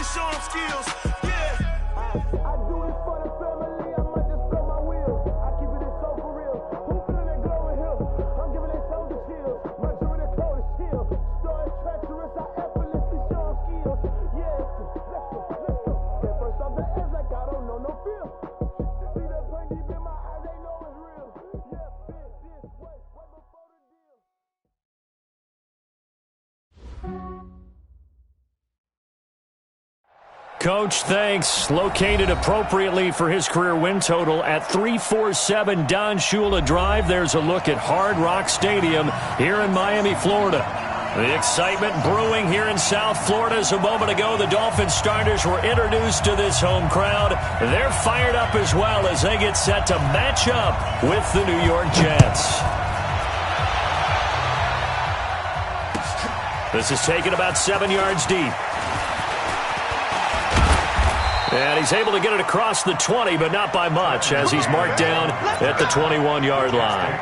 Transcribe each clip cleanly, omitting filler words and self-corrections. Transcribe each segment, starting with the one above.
effortlessly show them skills. Yeah. I do this for the family, I might just blow my wheel. I keep it so for real. Who feeling that glowing hill? I'm giving that soldier chills. My joint is cold as chill. Story treacherous, I effortlessly show them skills. Yeah, let's go. At first off the edge like I don't know no feel. See that pain deep in my eyes, they know it's real. Yeah, been this way, way before the deal. Coach, thanks. Located appropriately for his career win total at 347 Don Shula Drive. There's a look at Hard Rock Stadium here in Miami, Florida. The excitement brewing here in South Florida as a moment ago. The Dolphins starters were introduced to this home crowd. They're fired up as well as they get set to match up with the New York Jets. This is taken about 7 yards deep. And he's able to get it across the 20, but not by much, as he's marked down at the 21-yard line.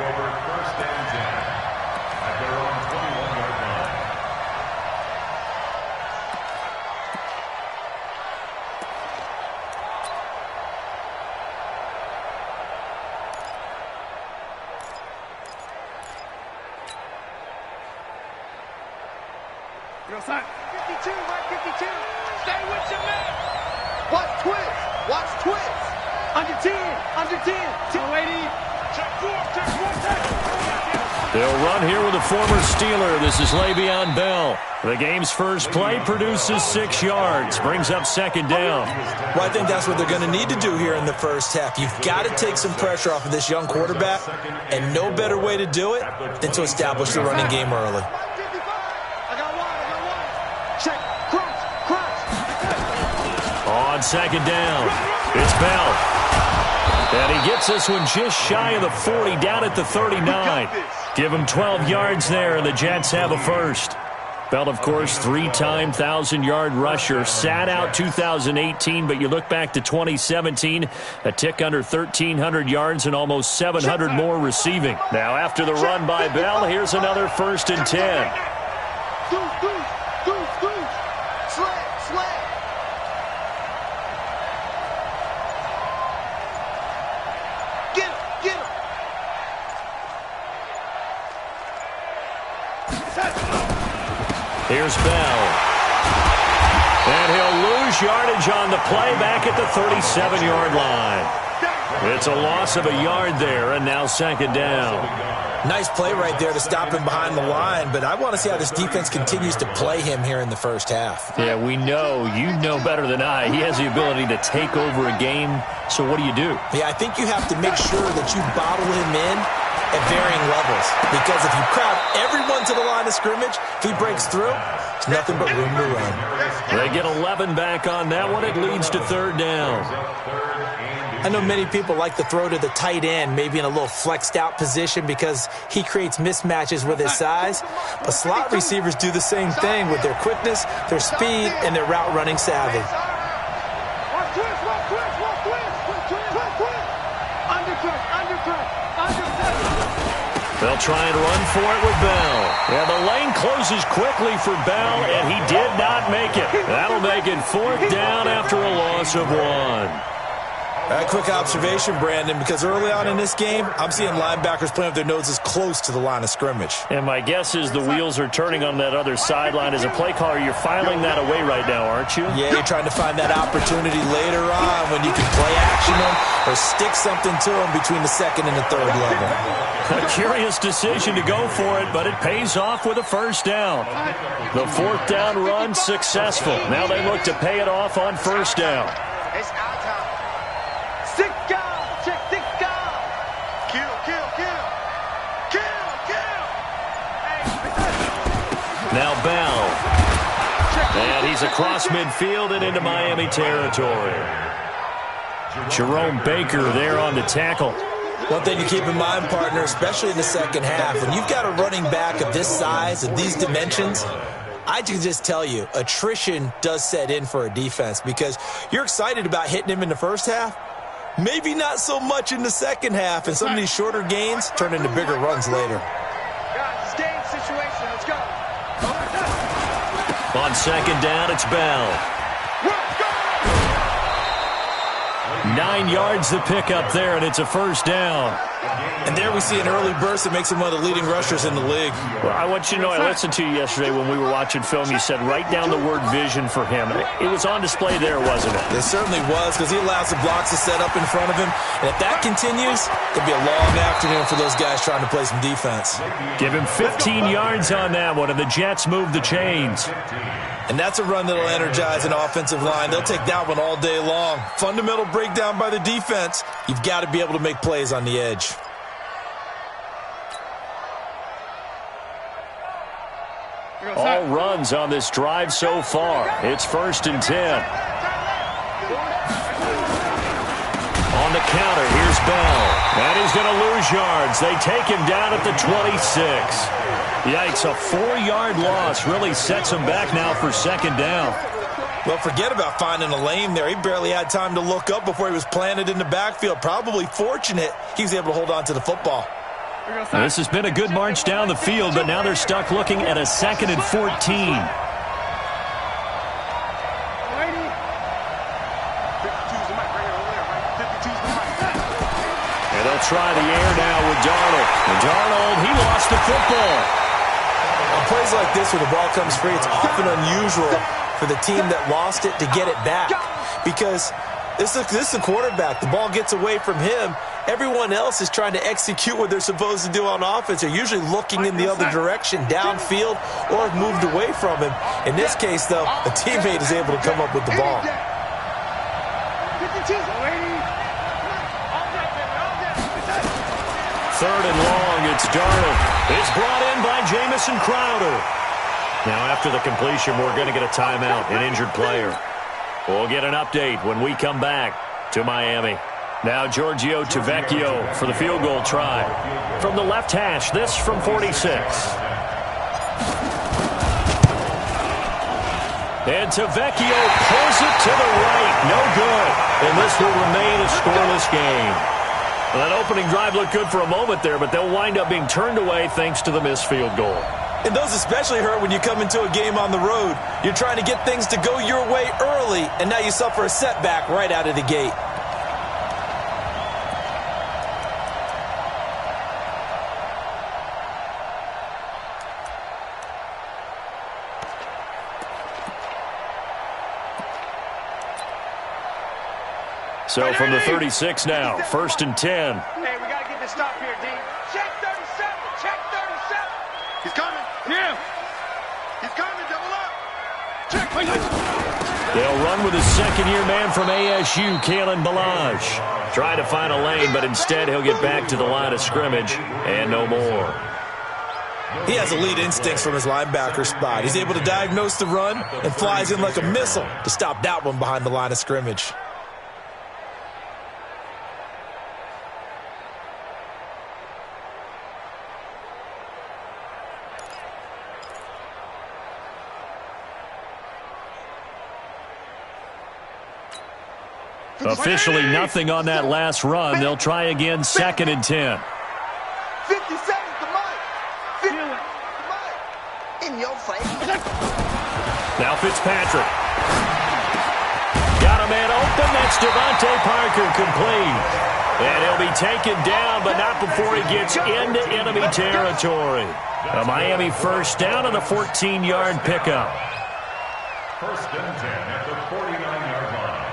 Yo, son. 52, Mark 52. Stay with your man. Watch twist. Watch twist. Under 10. Under 10. 280. Check 4. Check 1. They'll run here with a former Steeler. This is Le'Veon Bell. The game's first play produces 6 yards. Brings up second down. Well, I think that's what they're going to need to do here in the first half. You've got to take some pressure off of this young quarterback, and no better way to do it than to establish the running game early. On second down, it's Bell. And he gets this one just shy of the 40, down at the 39. Give him 12 yards there, and the Jets have a first. Bell, of course, 3-time 1,000-yard rusher. Sat out 2018, but you look back to 2017, a tick under 1,300 yards and almost 700 more receiving. Now, after the run by Bell, here's another 1st and 10. Here's Bell. And he'll lose yardage on the play back at the 37-yard line. It's a loss of a yard there, and now second down. Nice play right there to stop him behind the line, but I want to see how this defense continues to play him here in the first half. Yeah, we know. You know better than I. He has the ability to take over a game, so what do you do? Yeah, I think you have to make sure that you bottle him in at varying levels, because if you crowd everyone to the line of scrimmage, if he breaks through, it's nothing but room to run. They get 11 back on that one. It leads to third down. I know many people like to throw to the tight end, maybe in a little flexed out position because he creates mismatches with his size, but slot receivers do the same thing with their quickness, their speed, and their route running savvy. They'll try and run for it with Bell. Yeah, the lane closes quickly for Bell, and he did not make it. That'll make it fourth down after a loss of 1. A quick observation, Brandon, because early on in this game, I'm seeing linebackers playing with their noses close to the line of scrimmage. And my guess is the wheels are turning on that other sideline. As a play caller, you're filing that away right now, aren't you? Yeah, you're trying to find that opportunity later on when you can play action them or stick something to them between the second and the third level. A curious decision to go for it, but it pays off with a first down. The fourth down run successful. Now they look to pay it off on first down. It's our time. Sick guy. Check sick guy. Kill. Now Bell. And he's across midfield and into Miami territory. Jerome Baker there on the tackle. One thing to keep in mind, partner, especially in the second half, when you've got a running back of this size, of these dimensions, I can just tell you, attrition does set in for a defense because you're excited about hitting him in the first half, maybe not so much in the second half, and some of these shorter gains turn into bigger runs later. Guys, it's game situation. Let's go. On second down, it's Bell. 9 yards to pick up there, and it's a first down. And there we see an early burst that makes him one of the leading rushers in the league. Well, I want you to know, I listened to you yesterday when we were watching film. You said write down the word vision for him. It was on display there, wasn't it? It certainly was, because he allows the blocks to set up in front of him. And if that continues, it'll be a long afternoon for those guys trying to play some defense. Give him 15 yards on that one, and the Jets move the chains. And that's a run that'll energize an offensive line. They'll take that one all day long. Fundamental breakdown by the defense. You've got to be able to make plays on the edge. All runs on this drive so far. It's 1st and 10. On the counter, here's Bell. And he's going to lose yards. They take him down at the 26. Yikes, a 4-yard loss really sets him back now for 2nd down. Well, forget about finding a lane there. He barely had time to look up before he was planted in the backfield. Probably fortunate he was able to hold on to the football. This has been a good march down the field, but now they're stuck looking at a 2nd and 14. And they'll try the air now with Darnold. And Darnold, he lost the football. On plays like this where the ball comes free, it's often unusual for the team that lost it to get it back. Because this is the quarterback. The ball gets away from him. Everyone else is trying to execute what they're supposed to do on offense. They're usually looking in the other direction, downfield, or have moved away from him. In this case, though, a teammate is able to come up with the ball. Third and long, it's Darnold. It's brought in by Jamison Crowder. Now, after the completion, we're going to get a timeout, an injured player. We'll get an update when we come back to Miami. Now Giorgio Tavecchio for the field goal try. From the left hash, this from 46. And Tavecchio pulls it to the right. No good. And this will remain a scoreless game. Well, that opening drive looked good for a moment there, but they'll wind up being turned away thanks to the missed field goal. And those especially hurt when you come into a game on the road. You're trying to get things to go your way early, and now you suffer a setback right out of the gate. So from the 36 now, 1st and 10. Hey, we got to get this stop here, D. Check 37. Check 37. He's coming. Yeah. He's coming. Double up. Check. They'll run with his second-year man from ASU, Kalen Ballage. Try to find a lane, but instead he'll get back to the line of scrimmage and no more. He has elite instincts from his linebacker spot. He's able to diagnose the run and flies in like a missile to stop that one behind the line of scrimmage. Officially nothing on that last run. They'll try again, 2nd and 10. 50 seconds to Mike. 50 Mike. In your face. Now Fitzpatrick. Got a man open. That's Devontae Parker, complete. And he'll be taken down, but not before he gets into enemy territory. A Miami first down on a 14-yard pickup. 1st and 10 at the 49-yard line.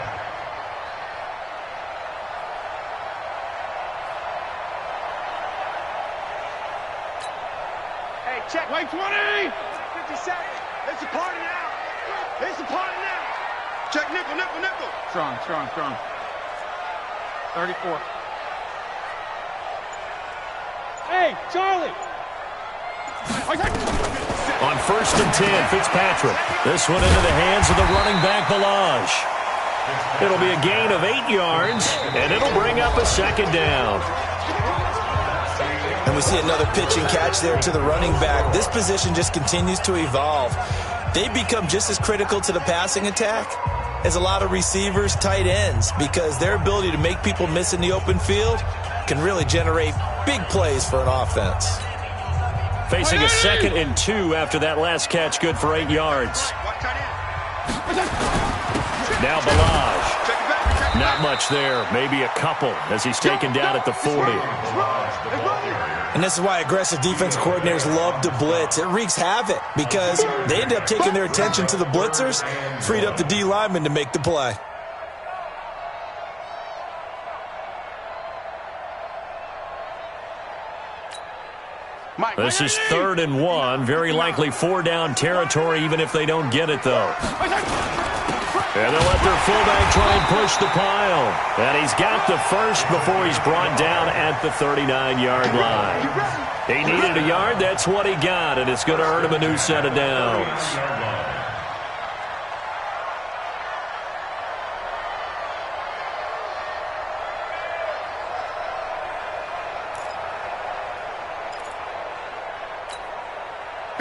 Hey, check. Wait, 20. 50 seconds. It's a party now. It's a party now. Check nickel, nickel, nickel. Strong. 34. Hey, Charlie. On 1st and 10, Fitzpatrick. This one into the hands of the running back, Ballage. It'll be a gain of 8 yards, and it'll bring up a 2nd down. And we see another pitch and catch there to the running back. This position just continues to evolve. They become just as critical to the passing attack as a lot of receivers, tight ends, because their ability to make people miss in the open field can really generate big plays for an offense. Facing a 2nd and 2 after that last catch, good for 8 yards. Now Balaj. Not much there. Maybe a couple as he's taken down at the 40. And this is why aggressive defensive coordinators love to blitz. It wreaks havoc because they end up taking their attention to the blitzers, freed up the D lineman to make the play. This is 3rd and 1. Very likely 4-down territory, even if they don't get it, though. And they'll let their fullback try and push the pile. And he's got the first before he's brought down at the 39-yard line. He needed a yard. That's what he got, and it's going to earn him a new set of downs.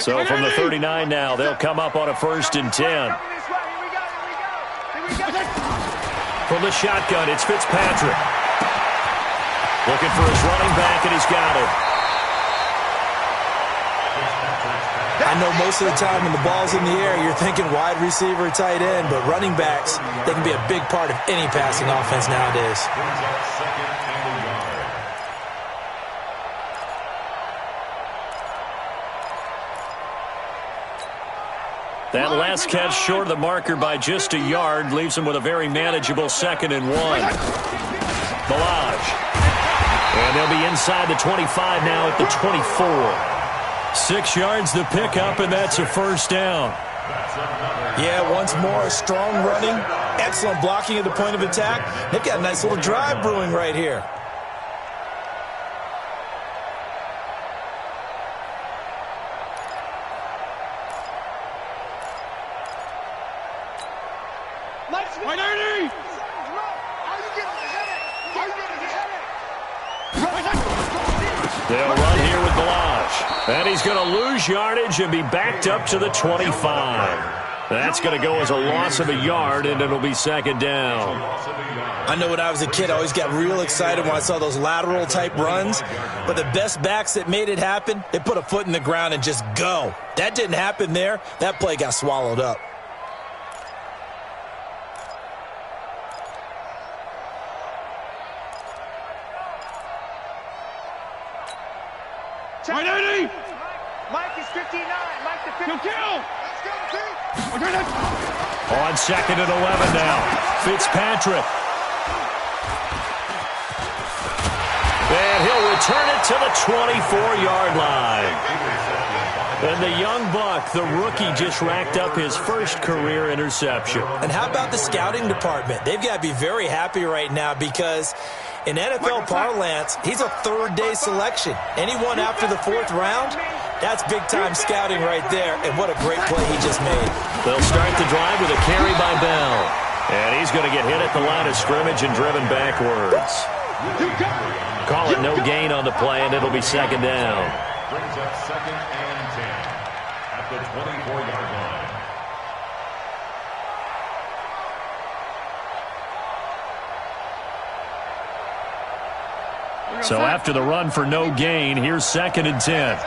So from the 39 now, they'll come up on a 1st and 10. From the shotgun, it's Fitzpatrick. Looking for his running back, and he's got it. I know most of the time when the ball's in the air, you're thinking wide receiver, tight end, but running backs, they can be a big part of any passing offense nowadays. That last catch short of the marker by just a yard leaves him with a very manageable 2nd and 1. Balaj. And they'll be inside the 25 now at the 24. 6 yards the pickup, and that's a 1st down. Yeah, once more, strong running, excellent blocking at the point of attack. They've got a nice little drive brewing right here. They'll run here with Balaj. And he's going to lose yardage and be backed up to the 25. That's going to go as a loss of a yard, and it'll be 2nd down. I know when I was a kid, I always got real excited when I saw those lateral-type runs. But the best backs that made it happen, they put a foot in the ground and just go. That didn't happen there. That play got swallowed up. Mike is 59. Mike the 59. On 2nd and 11 now. Fitzpatrick. And he'll return it to the 24-yard line. And the young buck, the rookie, just racked up his first career interception. And how about the scouting department? They've got to be very happy right now because in NFL parlance, he's a 3rd-day selection. Anyone after the 4th round, that's big-time scouting right there, and what a great play he just made. They'll start the drive with a carry by Bell. And he's going to get hit at the line of scrimmage and driven backwards. Call it no gain on the play, and it'll be 2nd down. Brings up 2nd and 10 at the 24-yard line. So after the run for no gain, here's 2nd and 10.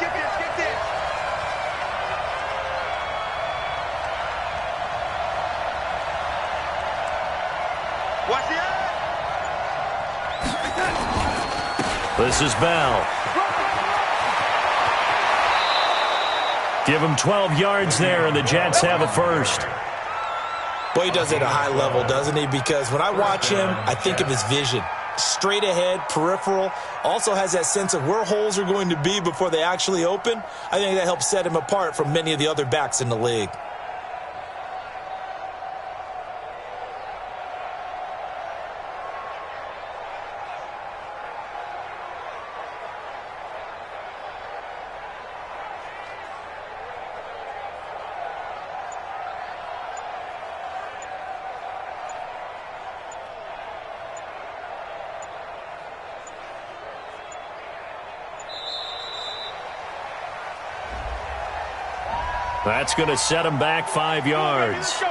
This is Bell. Give him 12 yards there, and the Jets have a first. Boy, he does it at a high level, doesn't he? Because when I watch him, I think of his vision. Straight ahead, peripheral, also has that sense of where holes are going to be before they actually open. I think that helps set him apart from many of the other backs in the league. That's going to set him back 5 yards.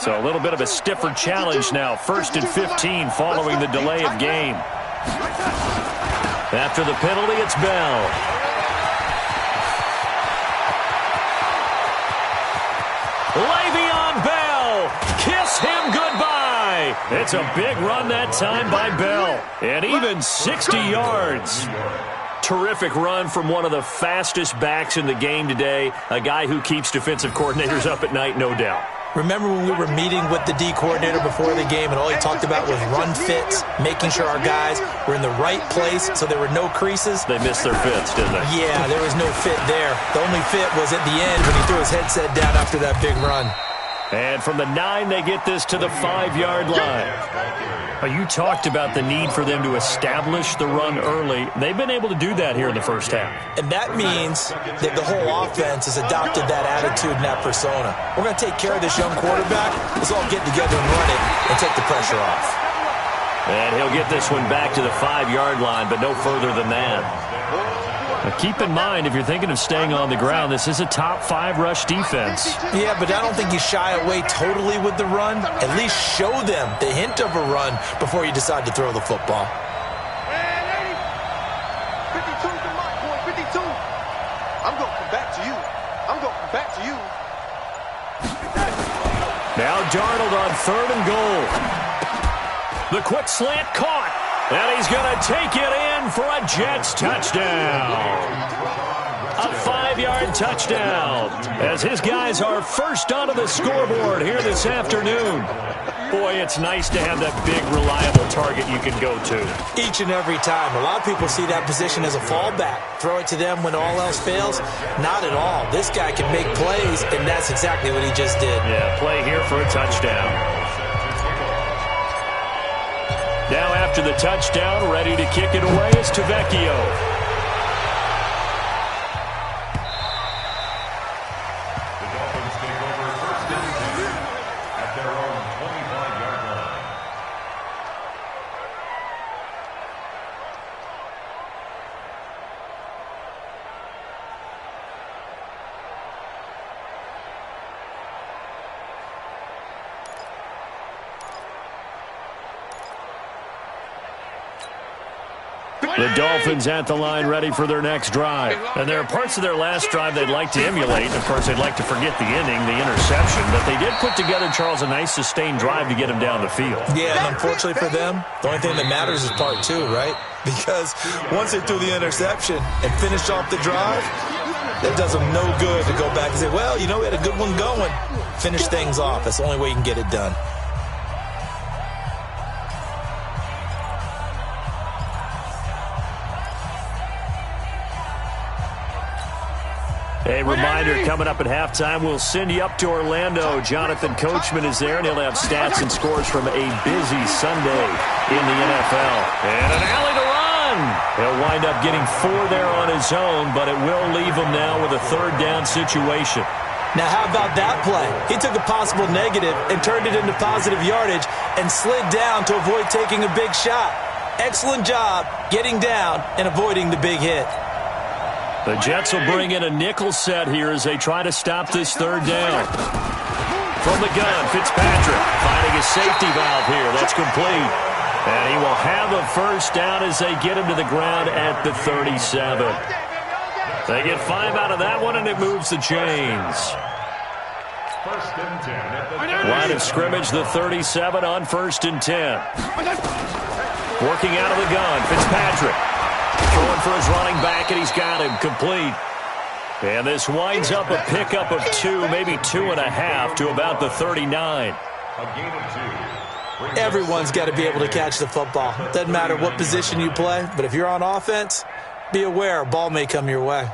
So a little bit of a stiffer challenge now. 1st and 15 following the delay of game. After the penalty, it's Bell. Le'Veon Bell, kiss him goodbye. It's a big run that time by Bell, and even 60 yards. Terrific run from one of the fastest backs in the game today, a guy who keeps defensive coordinators up at night, no doubt. Remember when we were meeting with the D coordinator before the game and all he talked about was run fits, making sure our guys were in the right place so there were no creases? They missed their fits, didn't they? Yeah, there was no fit there. The only fit was at the end when he threw his headset down after that big run. And from the 9, they get this to the 5-yard line. You talked about the need for them to establish the run early. They've been able to do that here in the first half. And that means that the whole offense has adopted that attitude and that persona. We're going to take care of this young quarterback. Let's all get together and run it and take the pressure off. And he'll get this one back to the 5-yard line, but no further than that. Now keep in mind, if you're thinking of staying on the ground, this is a top 5 rush defense. Yeah, but I don't think you shy away totally with the run. At least show them the hint of a run before you decide to throw the football. 52 to my boy, 52. I'm going to come back to you. I'm going to come back to you. Now Darnold on 3rd and goal. The quick slant caught. And he's going to take it in for a Jets touchdown. A 5-yard touchdown as his guys are first onto the scoreboard here this afternoon. Boy, it's nice to have that big, reliable target you can go to. Each and every time. A lot of people see that position as a fallback. Throw it to them when all else fails. Not at all. This guy can make plays, and that's exactly what he just did. Yeah, play here for a touchdown. Now after the touchdown, ready to kick it away is Tavecchio. The Dolphins take over 1st and 10 at their own 25-yard line. The Dolphins at the line ready for their next drive. And there are parts of their last drive they'd like to emulate. And, of course, they'd like to forget the ending, the interception. But they did put together, Charles, a nice sustained drive to get him down the field. Yeah, and unfortunately for them, the only thing that matters is part 2, right? Because once they threw the interception and finished off the drive, that does them no good to go back and say, well, you know, we had a good one going. Finish things off. That's the only way you can get it done. A reminder, coming up at halftime, we'll send you up to Orlando. Jonathan Coachman is there, and he'll have stats and scores from a busy Sunday in the NFL. And an alley to run. He'll wind up getting 4 there on his own, but it will leave him now with a 3rd down situation. Now, how about that play? He took a possible negative and turned it into positive yardage and slid down to avoid taking a big shot. Excellent job getting down and avoiding the big hit. The Jets will bring in a nickel set here as they try to stop this 3rd down. From the gun, Fitzpatrick finding a safety valve here. That's complete. And he will have a 1st down as they get him to the ground at the 37. They get 5 out of that one, and it moves the chains. 1st and 10 at the Line of scrimmage, the 37 on 1st and 10. Working out of the gun, Fitzpatrick. Throwing for his running back, and he's got him complete. And this winds up a pickup of 2, maybe 2.5 to about the 39. A gain of 2. Everyone's got to be able to catch the football. Doesn't matter what position you play, but if you're on offense, be aware a ball may come your way.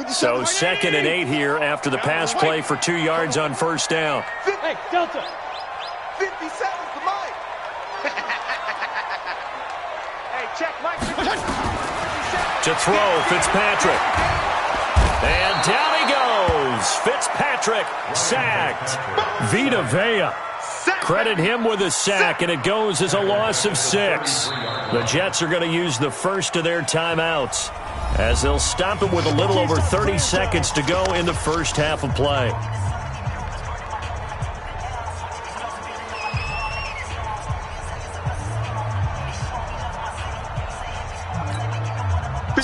So 2nd and 8 here after the pass play for 2 yards on 1st down. Hey, Delta. 57 to Mike. Hey, check Mike. To throw, Fitzpatrick. And down he goes. Fitzpatrick sacked. Vita Vea. Credit him with a sack, and it goes as a loss of 6. The Jets are going to use the first of their timeouts as they'll stop it with a little over 30 seconds to go in the first half of play.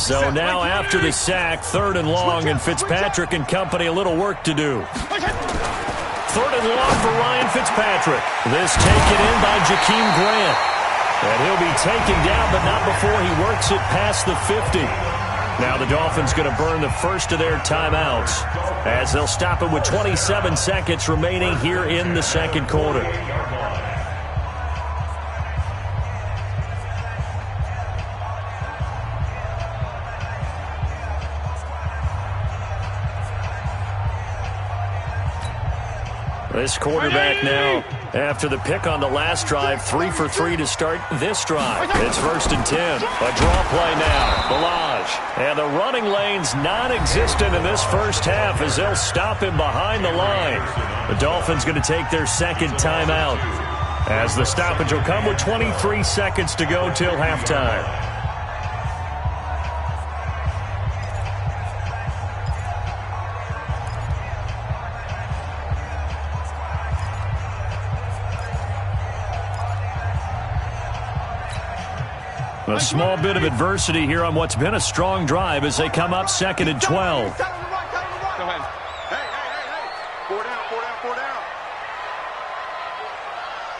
So now after the sack, 3rd and long, and Fitzpatrick and company a little work to do. 3rd and long for Ryan Fitzpatrick. This taken in by Jakeem Grant. And he'll be taken down, but not before he works it past the 50. Now the Dolphins going to burn the first of their timeouts as they'll stop it with 27 seconds remaining here in the second quarter. This quarterback now, after the pick on the last drive, 3 for 3 to start this drive. It's 1st and 10. A draw play now. Balaj. And the running lane's non-existent in this first half as they'll stop him behind the line. The Dolphins going to take their second timeout as the stoppage will come with 23 seconds to go till halftime. A small bit of adversity here on what's been a strong drive as they come up 2nd and 12. Go ahead. Hey. 4 down.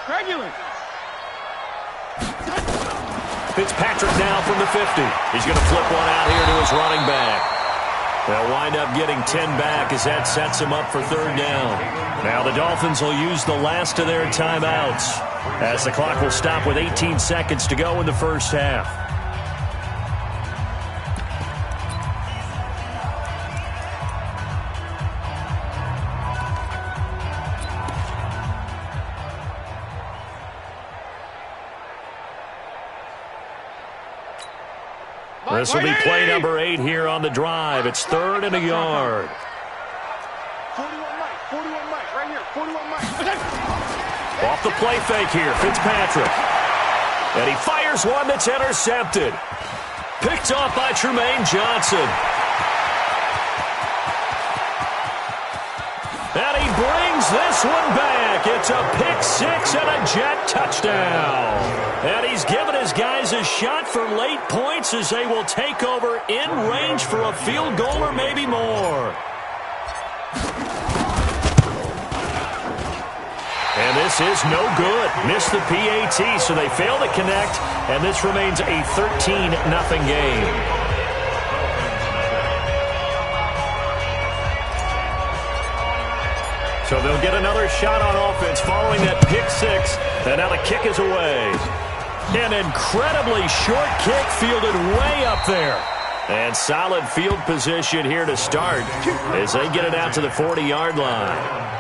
Regular. Fitzpatrick now from the 50. He's going to flip one out here to his running back. They'll wind up getting 10 back as that sets him up for 3rd down. Now the Dolphins will use the last of their timeouts as the clock will stop with 18 seconds to go in the first half. This will be play number 8 here on the drive. It's 3rd and a yard. 41 Mike, right here. 41 Mike. Off the play fake here, Fitzpatrick. And he fires one that's intercepted. Picked off by Tremaine Johnson. And he brings this one back. It's a pick 6 and a Jet touchdown. And he's given his guys a shot for late points as they will take over in range for a field goal or maybe more. And this is no good. Missed the PAT, so they fail to connect, and this remains a 13-0 game. So they'll get another shot on offense following that pick 6, and now the kick is away. An incredibly short kick fielded way up there. And solid field position here to start as they get it out to the 40-yard line.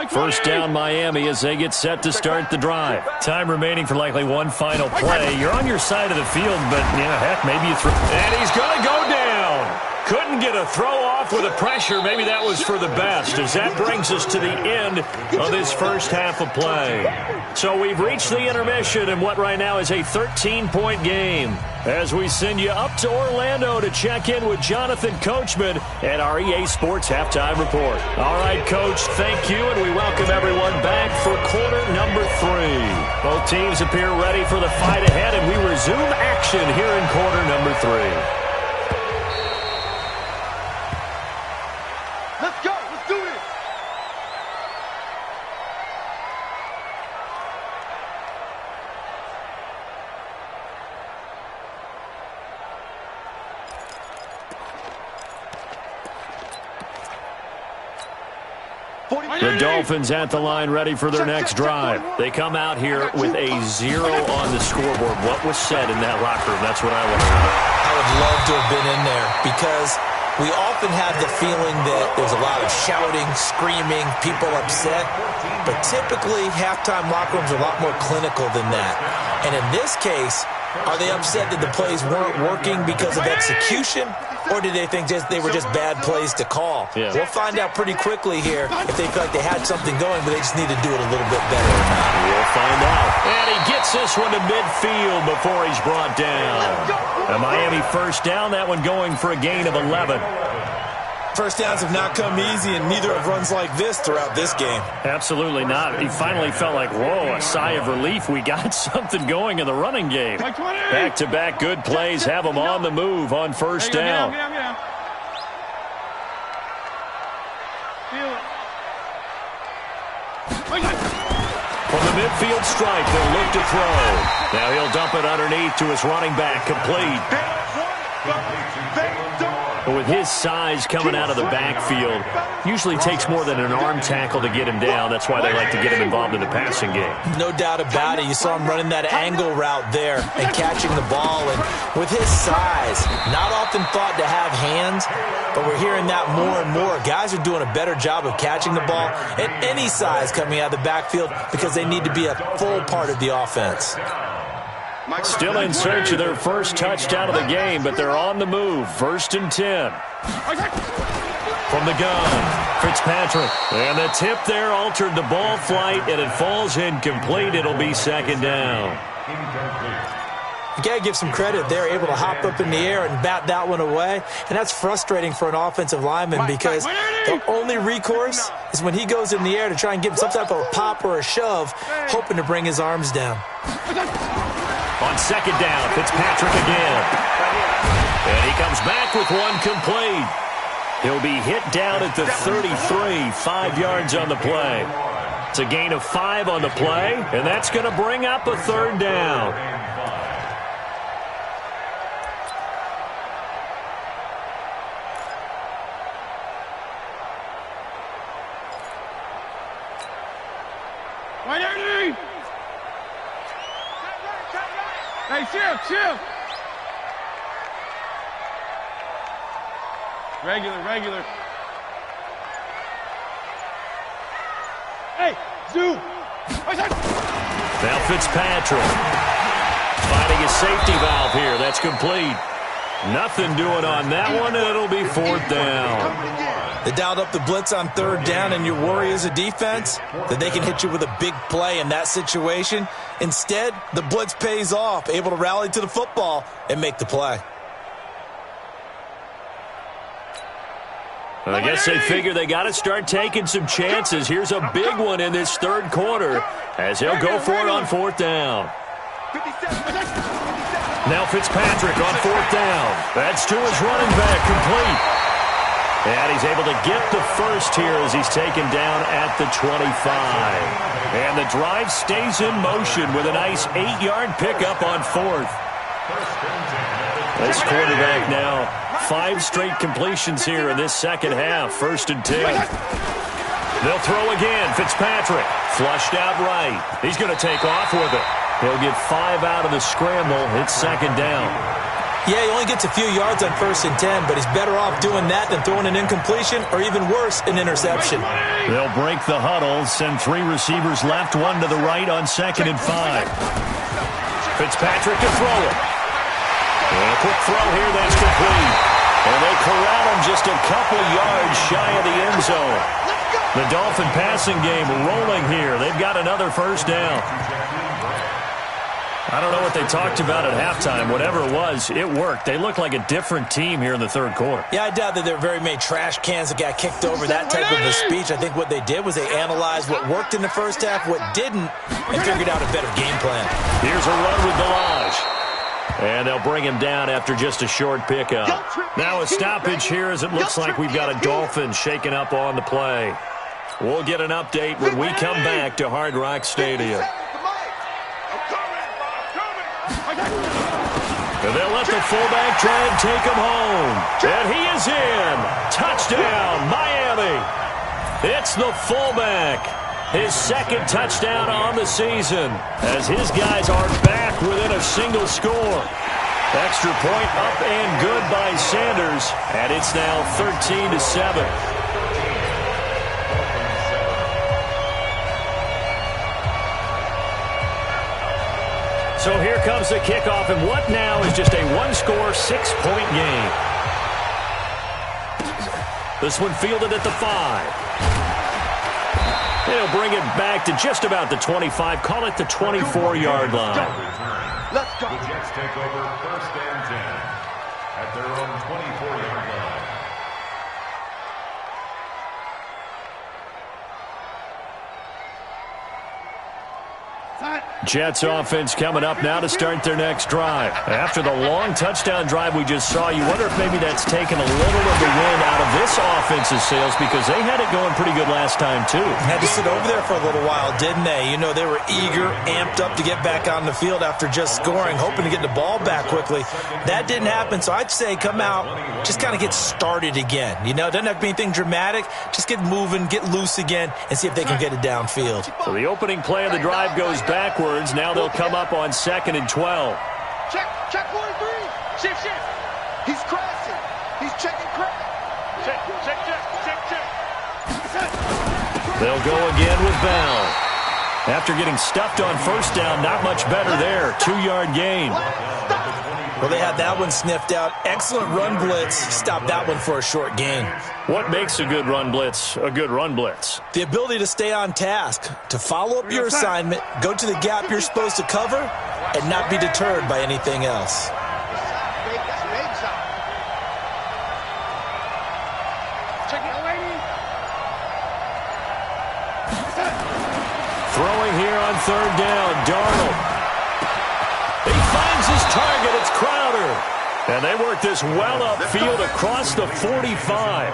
First down Miami as they get set to start the drive. Time remaining for likely one final play. You're on your side of the field, but, yeah, heck, maybe you throw. And he's going to go down. Couldn't get a throw off with the pressure. Maybe that was for the best as that brings us to the end of this first half of play. So we've reached the intermission in what right now is a 13-point game as we send you up to Orlando to check in with Jonathan Coachman and our EA Sports Halftime Report. All right, Coach, thank you, and we welcome everyone back for quarter number 3. Both teams appear ready for the fight ahead, and we resume action here in quarter number 3. Let's go. Let's do this. The Dolphins at the line ready for their next drive. They come out here with a 0 on the scoreboard. What was said in that locker room? That's what I want to know. I would love to have been in there because we often have the feeling that there's a lot of shouting, screaming, people upset. But typically, halftime locker rooms are a lot more clinical than that. And in this case, are they upset that the plays weren't working because of execution? Or did they think they were just bad plays to call? Yeah. We'll find out pretty quickly here if they feel like they had something going, but they just need to do it a little bit better or not. We'll find out. And he gets this one to midfield before he's brought down. A Miami first down, that one going for a gain of 11. First downs have not come easy, and neither have runs like this throughout this game. Absolutely not. He finally felt like, whoa, a sigh of relief. We got something going in the running game. Back-to-back good plays have them on the move on first down. Get down. From the midfield stripe, they'll look to throw. Now he'll dump it underneath to his running back, complete. But with his size coming out of the backfield, usually takes more than an arm tackle to get him down. That's why they like to get him involved in the passing game. No doubt about it. You saw him running that angle route there and catching the ball. And with his size, not often thought to have hands, but we're hearing that more and more. Guys are doing a better job of catching the ball at any size coming out of the backfield because they need to be a full part of the offense. Still in search of their first touchdown of the game, but they're on the move. 1st and 10. From the gun, Fitzpatrick. And the tip there altered the ball flight, and it falls incomplete. It'll be 2nd down. You got to give some credit. They're able to hop up in the air and bat that one away, and that's frustrating for an offensive lineman because the only recourse is when he goes in the air to try and give some type of a pop or a shove, hoping to bring his arms down. On 2nd down, Fitzpatrick again. And he comes back with one complete. He'll be hit down at the 33, 5 yards on the play. It's a gain of 5 on the play, and that's going to bring up a 3rd down. Hey, chill. Regular. Hey, Zoo. Now Fitzpatrick finding a safety valve here. That's complete. Nothing doing on that one, and it'll be 4th down. They dialed up the blitz on 3rd down, and your worry as a defense that they can hit you with a big play in that situation. Instead, the blitz pays off, able to rally to the football and make the play. I guess they figure they got to start taking some chances. Here's a big one in this 3rd quarter as he'll go for it on 4th down. Now Fitzpatrick on 4th down. That's to his running back, complete. And he's able to get the first here as he's taken down at the 25. And the drive stays in motion with a nice 8-yard pickup on 4th. This quarterback now 5 straight completions here in this 2nd half. 1st and 10. They'll throw again. Fitzpatrick flushed out right. He's going to take off with it. He'll get 5 out of the scramble. It's 2nd down. Yeah, he only gets a few yards on 1st and 10, but he's better off doing that than throwing an incompletion or even worse, an interception. They'll break the huddle, send 3 receivers left, 1 to the right on 2nd and 5. Fitzpatrick to throw it. And a quick throw here, that's complete. And they corral him just a couple yards shy of the end zone. The Dolphin passing game rolling here. They've got another 1st down. I don't know what they talked about at halftime. Whatever it was, it worked. They look like a different team here in the 3rd quarter. Yeah, I doubt that there were very many trash cans that got kicked over, that type of a speech. I think what they did was they analyzed what worked in the 1st half, what didn't, and figured out a better game plan. Here's a run with Delage. And they'll bring him down after just a short pickup. Now a stoppage here as it looks like we've got a Dolphin shaking up on the play. We'll get an update when we come back to Hard Rock Stadium. And they'll let the fullback try and take him home. And he is in. Touchdown, Miami. It's the fullback. His 2nd touchdown on the season as his guys are back within a single score. Extra point up and good by Sanders. And it's now 13-7. So here comes the kickoff, and what now is just a 1-score, 6-point game. This one fielded at the 5. They'll bring it back to just about the 25, call it the 24-yard line. Let's go. The Jets take over 1st and 10 at their own 24-yard line. Jets offense coming up now to start their next drive. After the long touchdown drive we just saw, you wonder if maybe that's taken a little of the wind out of this offense's sails because they had it going pretty good last time too. Had to sit over there for a little while, didn't they? You know, they were eager, amped up to get back on the field after just scoring, hoping to get the ball back quickly. That didn't happen, so I'd say come out, just kind of get started again. You know, it doesn't have to be anything dramatic. Just get moving, get loose again, and see if they can get it downfield. So the opening play of the drive goes backwards. Now they'll come up on 2nd and 12. Check 43. Shift. He's crashing. He's checking crash. Check. They'll go again with Bell. After getting stuffed on first down, not much better there. 2-yard gain. Well, they had that one sniffed out. Excellent run blitz. Stopped that one for a short gain. What makes a good run blitz a good run blitz? The ability to stay on task, to follow up your assignment, go to the gap you're supposed to cover, and not be deterred by anything else. Throwing here on 3rd down, Darnold. He finds his target. It's Crowder. And they work this well upfield across the 45.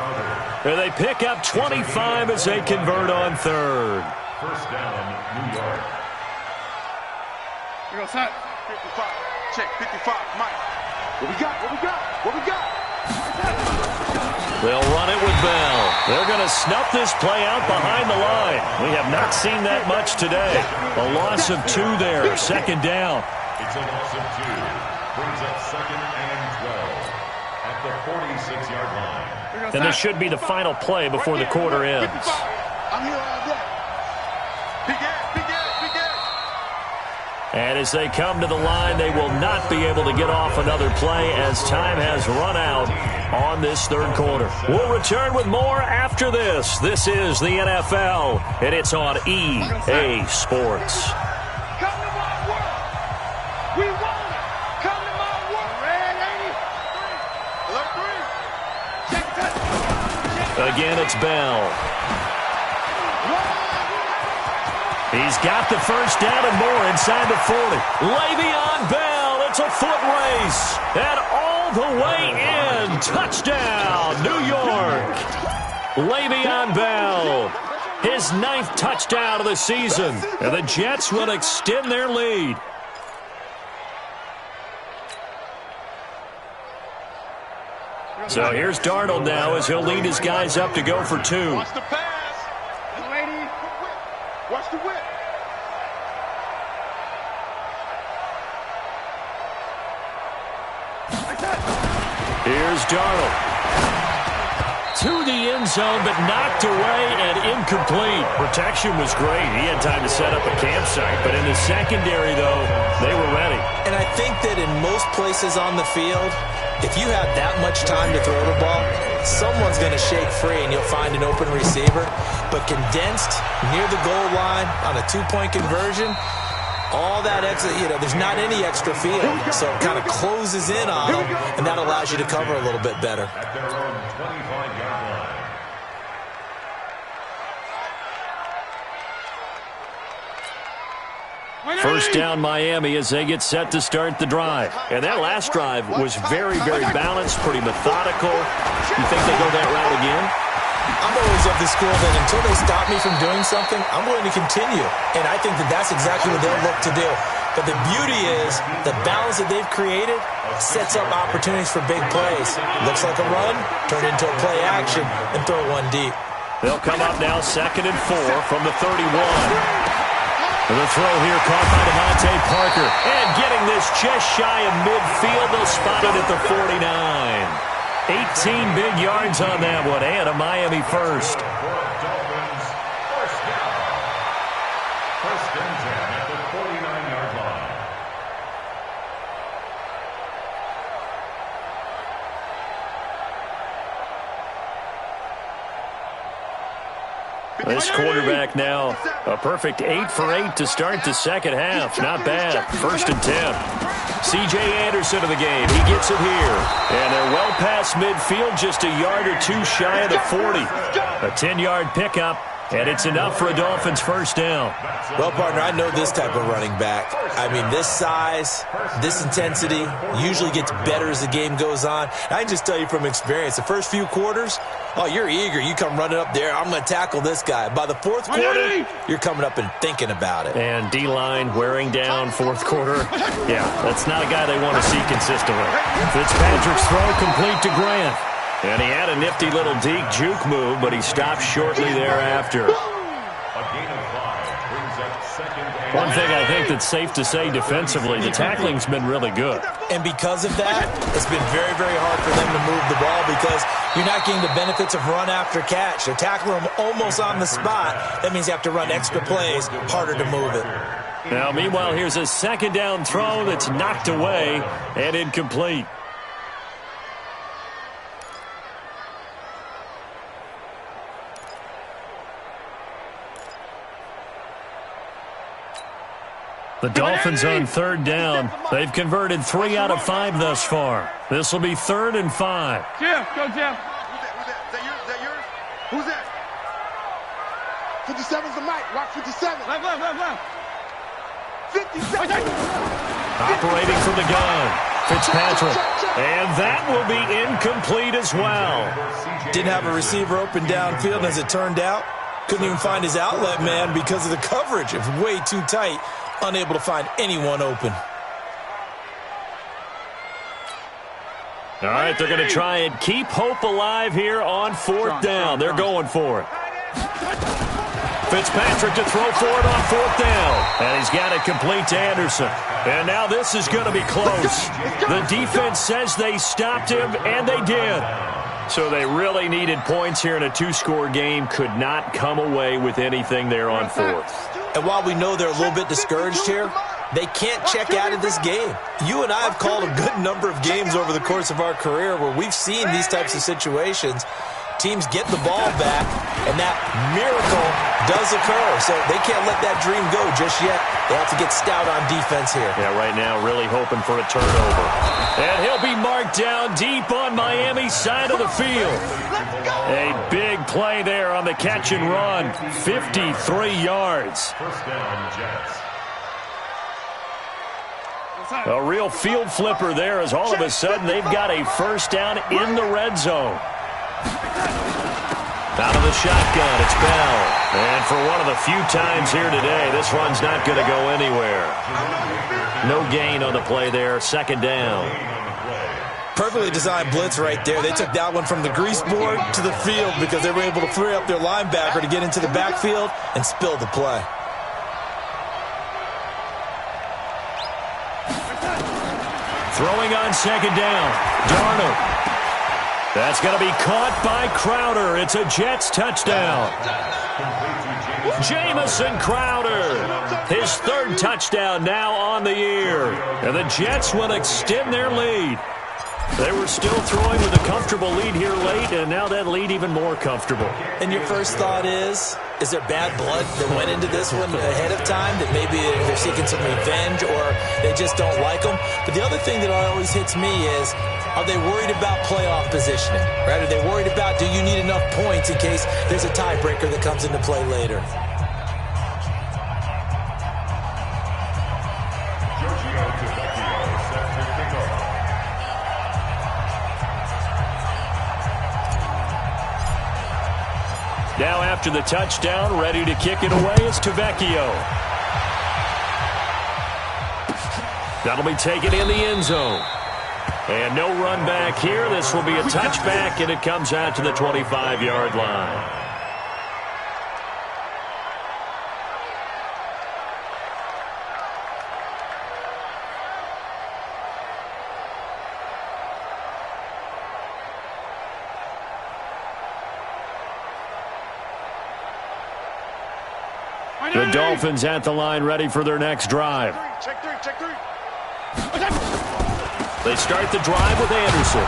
And they pick up 25 as they convert on 3rd. First down, New York. Here goes Hunt. 55. Check 55. Mike. What we got? They'll run it with Bell. They're going to snuff this play out behind the line. We have not seen that much today. A loss of 2 there. 2nd down. It's a loss of 2. Brings up 2nd and 12 at the 46-yard line. And this should be the final play before the quarter ends. I'm here all day. Big ass. And as they come to the line, they will not be able to get off another play as time has run out on this 3rd quarter. We'll return with more after this. This is the NFL, and it's on EA Sports. Come to my world. We want it. Come to my world. Red 80. Alert 3. Check. Again, it's Bell. He's got the first down and more inside the 40. Le'Veon Bell, it's a foot race. And all the way in. Touchdown, New York. Le'Veon Bell, his 9th touchdown of the season. And the Jets will extend their lead. So here's Darnold now as he'll lead his guys up to go for 2. Watch the pass. Lady. Watch the whip. Here's Darnold. To the end zone, but knocked away and incomplete. Protection was great. He had time to set up a campsite. But in the secondary, though, they were ready. And I think that in most places on the field, if you have that much time to throw the ball, someone's going to shake free and you'll find an open receiver. But condensed near the goal line on a 2-point conversion, all that extra, there's not any extra field. So it kind of closes in on them, and that allows you to cover a little bit better. At their own 25-yard line. First down Miami as they get set to start the drive. And that last drive was very, very balanced, pretty methodical. You think they go that route again? I'm always of the school that until they stop me from doing something, I'm going to continue. And I think that that's exactly what they'll look to do. But the beauty is the balance that they've created sets up opportunities for big plays. Looks like a run, turn into a play action, and throw one deep. They'll come up now 2nd and 4 from the 31. The throw here caught by Devontae Parker. And getting this just shy of midfield, they'll spot it at the 49. 18 big yards on that one, and a Miami first. Dolphins, first down. First and 10 at the 49-yard line. This quarterback now, a perfect 8 for 8 to start the second half. Not bad. First and 10. C.J. Anderson of the game. He gets it here. And they're well past midfield, just a yard or two shy of the 40. A 10-yard pickup And it's enough for a Dolphins first down. Well, partner, I know this type of running back. I mean, this size, this intensity usually gets better as the game goes on. And I can just tell you from experience, the first few quarters, oh, you're eager. You come running up there, I'm going to tackle this guy. By the fourth quarter, you're coming up and thinking about it. And D-line wearing down fourth quarter. Yeah, that's not a guy they want to see consistently. Fitzpatrick's throw complete to Grant. And he had a nifty little deke juke move, but he stopped shortly thereafter. One thing I think that's safe to say defensively, the tackling's been really good. And because of that, it's been very, very hard for them to move the ball because you're not getting the benefits of run after catch. They're tackling them almost on the spot. That means you have to run extra plays, harder to move it. Now, meanwhile, here's a second down throw that's knocked away and incomplete. The Dolphins on third down. They've converted 3 out of 5 thus far. This will be 3rd and 5. Jim, go Jim. Who's that? Is that yours? Who's that? 57's the mic. Watch 57. Left. 57. Operating from the gun. Fitzpatrick. And that will be incomplete as well. Didn't have a receiver open downfield, as it turned out. Couldn't even find his outlet man because of the coverage. It was way too tight. Unable to find anyone open. All right, they're going to try and keep hope alive here on 4th down. They're going for it. Fitzpatrick to throw for it on 4th down. And he's got it complete to Anderson. And now this is going to be close. The defense says they stopped him, and they did. So they really needed points here in a 2-score game. Could not come away with anything there on 4th. And while we know they're a little bit discouraged here, they can't check out of this game. You and I have called a good number of games over the course of our career where we've seen these types of situations. Teams get the ball back, and that miracle does occur. So they can't let that dream go just yet. They have to get stout on defense here. Yeah, right now really hoping for a turnover. And he'll be marked down deep on Miami's side of the field. A big play there on the catch and run. 53 yards. First down, Jets. A real field flipper there as all of a sudden they've got a first down in the red zone. Out of the shotgun, it's Bell. And for one of the few times here today, this run's not going to go anywhere. No gain on the play there, 2nd down. Perfectly designed blitz right there. They took that one from the grease board to the field because they were able to free up their linebacker to get into the backfield and spill the play. Throwing on 2nd down, Darnold. That's going to be caught by Crowder. It's a Jets touchdown. Jamison Crowder, his 3rd touchdown now on the year. And the Jets will extend their lead. They were still throwing with a comfortable lead here late, and now that lead even more comfortable. And your first thought is there bad blood that went into this one ahead of time, that maybe they're seeking some revenge or they just don't like them? But the other thing that always hits me is, are they worried about playoff positioning? Right? Are they worried about, do you need enough points in case there's a tiebreaker that comes into play later? Now after the touchdown, ready to kick it away is Tavecchio. That'll be taken in the end zone. And no run back here. This will be a touchback, and it comes out to the 25-yard line. The Dolphins at the line, ready for their next drive. Check three. They start the drive with Anderson.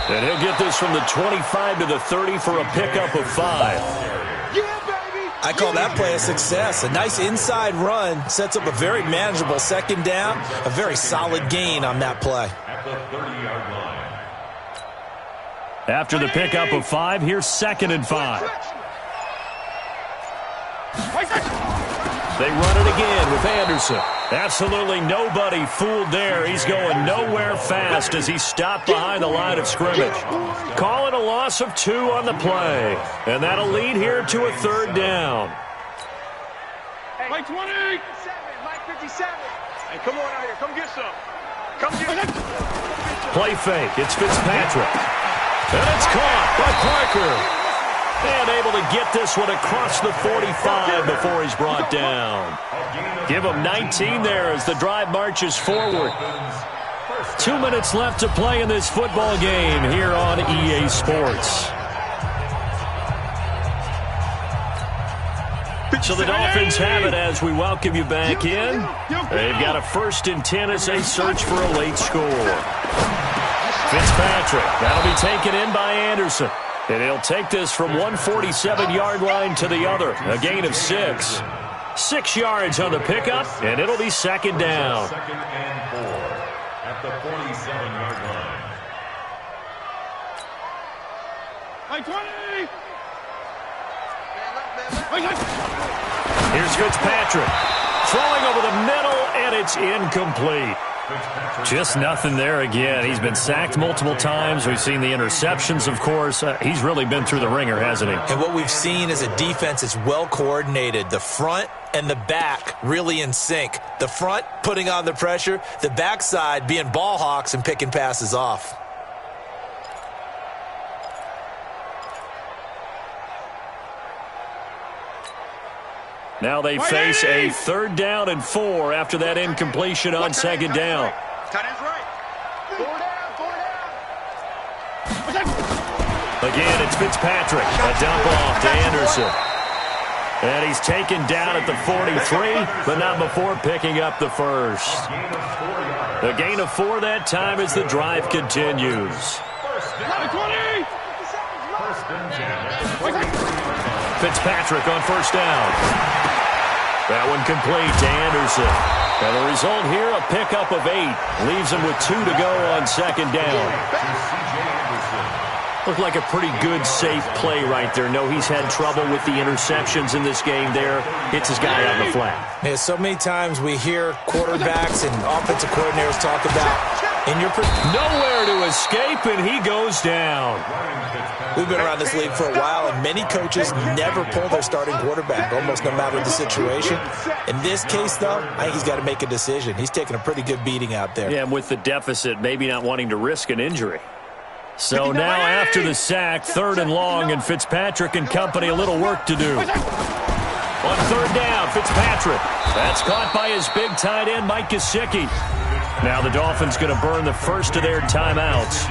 And he'll get this from the 25 to the 30 for a pickup of 5. Yeah, baby. I call that play a success. A nice inside run sets up a very manageable 2nd down. A very solid gain on that play. At the 30-yard line. After the pickup of 5, here's 2nd and 5. They run it again with Anderson. Absolutely nobody fooled there. He's going nowhere fast as he's stopped behind the line of scrimmage. Calling a loss of 2 on the play. And that'll lead here to a 3rd down. Mike 20! Mike 57! Hey, come on out here. Come get some. Come get some. Play fake. It's Fitzpatrick. And it's caught by Parker. And able to get this one across the 45 before he's brought down. Give him 19 there as the drive marches forward. 2 minutes left to play in this football game here on EA Sports. So the Dolphins have it as we welcome you back in. They've got a 1st and 10 as they search for a late score. Fitzpatrick, that'll be taken in by Anderson. And he'll take this from 147-yard line to the other. A gain of 6. 6 yards on the pickup, and it'll be 2nd down. 2nd and 4 at the 47-yard line. Here's Fitzpatrick. Throwing over the middle, and it's incomplete. Just nothing there again. He's been sacked multiple times. We've seen the interceptions, of course. He's really been through the ringer, hasn't he? And what we've seen is a defense that's well coordinated. The front and the back really in sync. The front putting on the pressure. The backside being ball hawks and picking passes off. Now they face a 3rd down and 4 after that incompletion on 2nd down. Tight end's right. 4 down. Again, it's Fitzpatrick. A dump off to Anderson. And he's taken down at the 43, but not before picking up the 1st. A gain of 4 that time as the drive continues. Fitzpatrick on 1st down. That one complete to Anderson. And the result here, a pickup of 8. Leaves him with 2 to go on 2nd down. Looked like a pretty good, safe play right there. No, he's had trouble with the interceptions in this game there. Hits his guy out in the flat. Yeah, so many times we hear quarterbacks and offensive coordinators talk about nowhere to escape, and he goes down. We've been around this league for a while, and many coaches never pull their starting quarterback, almost no matter the situation. In this case, though, I think he's got to make a decision. He's taking a pretty good beating out there. Yeah, and with the deficit, maybe not wanting to risk an injury. So now after the sack, 3rd and long, and Fitzpatrick and company a little work to do. On 3rd down, Fitzpatrick. That's caught by his big tight end, Mike Gesicki. Now the Dolphins going to burn the 1st of their timeouts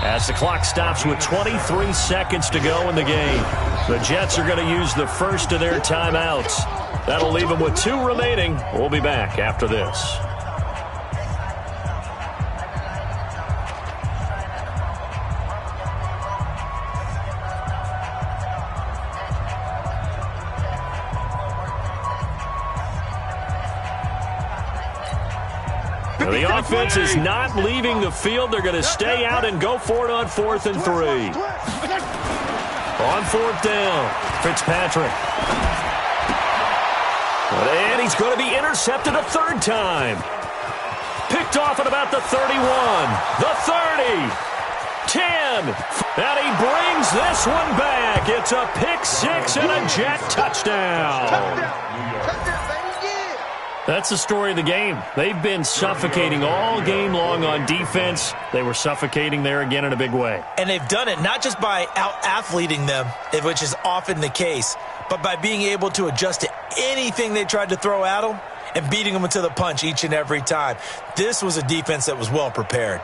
as the clock stops with 23 seconds to go in the game. The Jets are going to use the 1st of their timeouts. That'll leave them with 2 remaining. We'll be back after this. The offense is not leaving the field. They're going to stay out and go for it on 4th and 3. On 4th down, Fitzpatrick. And he's going to be intercepted a 3rd time. Picked off at about the 31, the 30, 10. And he brings this one back. It's a pick 6 and a Jet touchdown. That's the story of the game. They've been suffocating all game long on defense. They were suffocating there again in a big way. And they've done it not just by out-athleting them, which is often the case, but by being able to adjust to anything they tried to throw at them and beating them to the punch each and every time. This was a defense that was well prepared.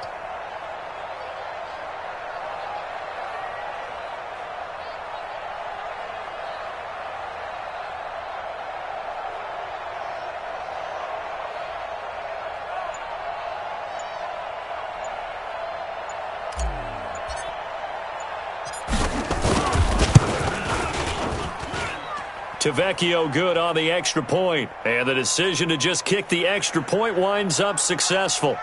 Tavecchio good on the extra point. And the decision to just kick the extra point winds up successful.